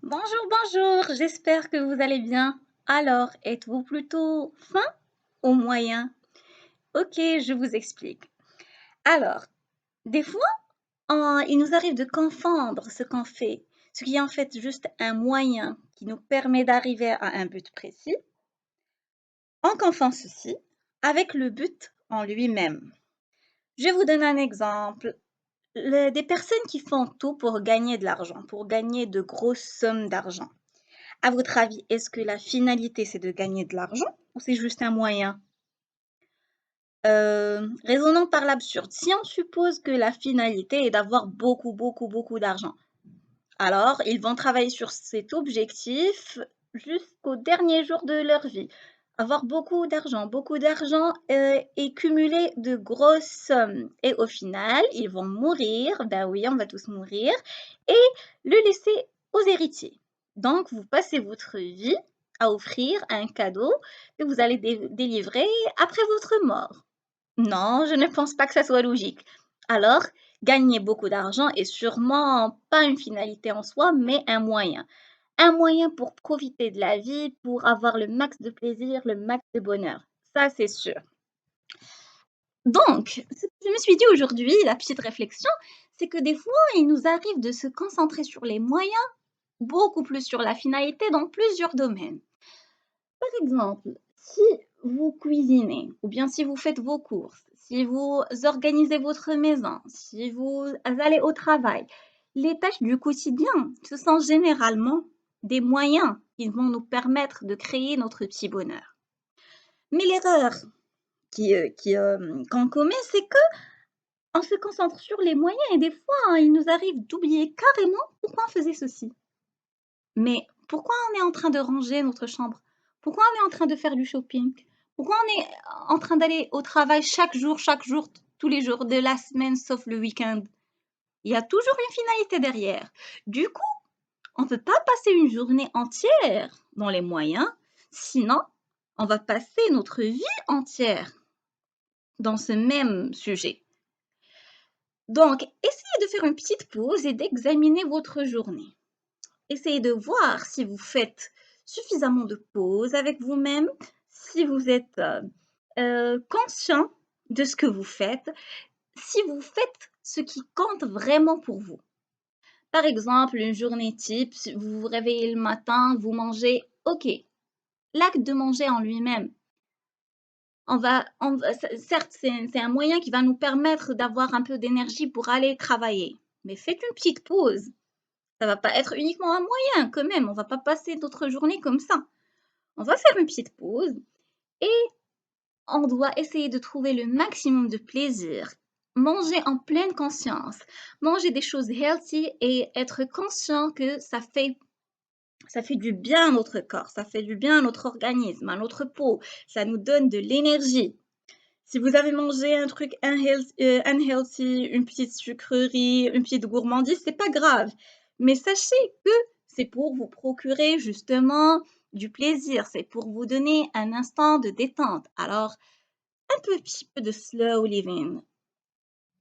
Bonjour, bonjour, j'espère que vous allez bien. Alors, êtes-vous plutôt fin ou moyen? Ok, je vous explique. Alors, des fois, il nous arrive de confondre ce qu'on fait, ce qui est en fait juste un moyen qui nous permet d'arriver à un but précis. On confond ceci avec le but en lui-même. Je vous donne un exemple. Des personnes qui font tout pour gagner de l'argent, pour gagner de grosses sommes d'argent. À votre avis, est-ce que la finalité, c'est de gagner de l'argent ou c'est juste un moyen? Raisonnons par l'absurde. Si on suppose que la finalité est d'avoir beaucoup d'argent, alors ils vont travailler sur cet objectif jusqu'au dernier jour de leur vie. Avoir beaucoup d'argent et cumuler de grosses sommes. Et au final, ils vont mourir, ben oui, on va tous mourir, et le laisser aux héritiers. Donc, vous passez votre vie à offrir un cadeau que vous allez délivrer après votre mort. Non, je ne pense pas que ça soit logique. Alors, gagner beaucoup d'argent est sûrement pas une finalité en soi, mais un moyen. Un moyen pour profiter de la vie, pour avoir le max de plaisir, le max de bonheur. Ça, c'est sûr. Donc, ce que je me suis dit aujourd'hui, la petite réflexion, c'est que des fois, il nous arrive de se concentrer sur les moyens, beaucoup plus sur la finalité dans plusieurs domaines. Par exemple, si vous cuisinez, ou bien si vous faites vos courses, si vous organisez votre maison, si vous allez au travail, les tâches du quotidien, ce sont généralement des moyens qui vont nous permettre de créer notre petit bonheur. Mais l'erreur qu'on commet, c'est que on se concentre sur les moyens et des fois, il nous arrive d'oublier carrément pourquoi on faisait ceci. Mais pourquoi on est en train de ranger notre chambre? Pourquoi on est en train de faire du shopping? Pourquoi on est en train d'aller au travail chaque jour, tous les jours de la semaine, sauf le week-end? Il y a toujours une finalité derrière. Du coup, on ne peut pas passer une journée entière dans les moyens, sinon on va passer notre vie entière dans ce même sujet. Donc, essayez de faire une petite pause et d'examiner votre journée. Essayez de voir si vous faites suffisamment de pauses avec vous-même, si vous êtes conscient de ce que vous faites, si vous faites ce qui compte vraiment pour vous. Par exemple, une journée type, si vous vous réveillez le matin, vous mangez, ok, l'acte de manger en lui-même, certes, c'est un moyen qui va nous permettre d'avoir un peu d'énergie pour aller travailler, mais faites une petite pause. Ça va pas être uniquement un moyen quand même, on va pas passer notre journée comme ça. On va faire une petite pause et on doit essayer de trouver le maximum de plaisir. Manger en pleine conscience, manger des choses healthy et être conscient que ça fait du bien à notre corps, ça fait du bien à notre organisme, à notre peau, ça nous donne de l'énergie. Si vous avez mangé un truc unhealthy, une petite sucrerie, une petite gourmandise, c'est pas grave. Mais sachez que c'est pour vous procurer justement du plaisir, c'est pour vous donner un instant de détente. Alors, petit peu de slow living,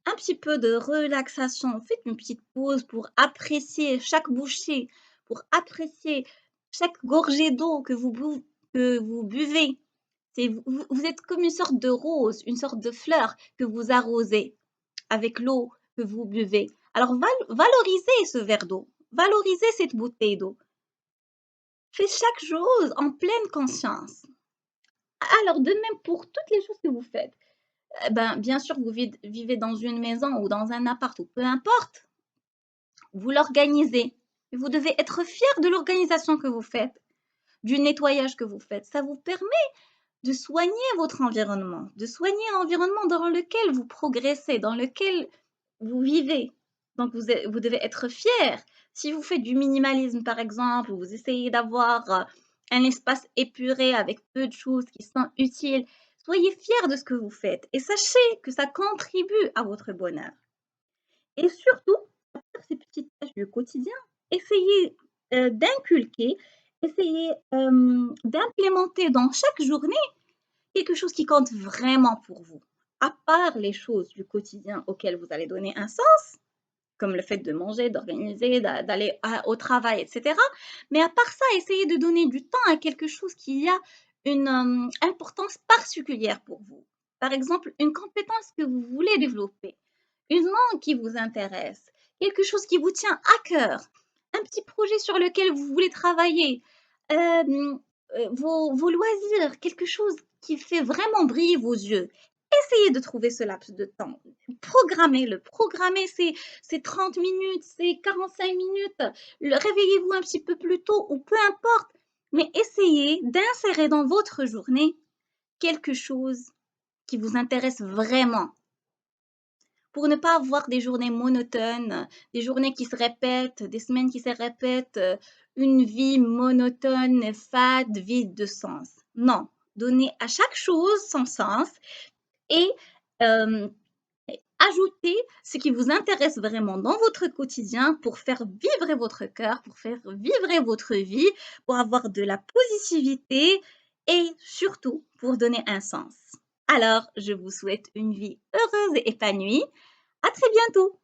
un petit peu de relaxation. Faites une petite pause pour apprécier chaque bouchée, pour apprécier chaque gorgée d'eau que vous buvez. Vous êtes comme une sorte de rose, une sorte de fleur que vous arrosez avec l'eau que vous buvez. Alors valorisez ce verre d'eau, valorisez cette bouteille d'eau. Faites chaque chose en pleine conscience. Alors de même pour toutes les choses que vous faites. Ben, bien sûr, vous vivez dans une maison ou dans un appart ou peu importe, vous l'organisez. Vous devez être fier de l'organisation que vous faites, du nettoyage que vous faites. Ça vous permet de soigner votre environnement, de soigner l'environnement dans lequel vous progressez, dans lequel vous vivez. Donc, vous devez être fier. Si vous faites du minimalisme, par exemple, vous essayez d'avoir un espace épuré avec peu de choses qui sont utiles, soyez fier de ce que vous faites et sachez que ça contribue à votre bonheur. Et surtout, à travers ces petites tâches du quotidien, essayez d'inculquer, essayez d'implémenter dans chaque journée quelque chose qui compte vraiment pour vous. À part les choses du quotidien auxquelles vous allez donner un sens, comme le fait de manger, d'organiser, d'aller au travail, etc. Mais à part ça, essayez de donner du temps à quelque chose qui a une importance particulière pour vous. Par exemple, une compétence que vous voulez développer, une langue qui vous intéresse, quelque chose qui vous tient à cœur, un petit projet sur lequel vous voulez travailler, euh, vos loisirs, quelque chose qui fait vraiment briller vos yeux. Essayez de trouver ce laps de temps. Programmez-le. Programmez ces 30 minutes, ces 45 minutes. Réveillez-vous un petit peu plus tôt ou peu importe. Mais essayez d'insérer dans votre journée quelque chose qui vous intéresse vraiment pour ne pas avoir des journées monotones, des journées qui se répètent, des semaines qui se répètent, une vie monotone, fade, vide de sens. Non, donnez à chaque chose son sens et euh, ajoutez ce qui vous intéresse vraiment dans votre quotidien pour faire vibrer votre cœur, pour faire vibrer votre vie, pour avoir de la positivité et surtout pour donner un sens. Alors, je vous souhaite une vie heureuse et épanouie. À très bientôt!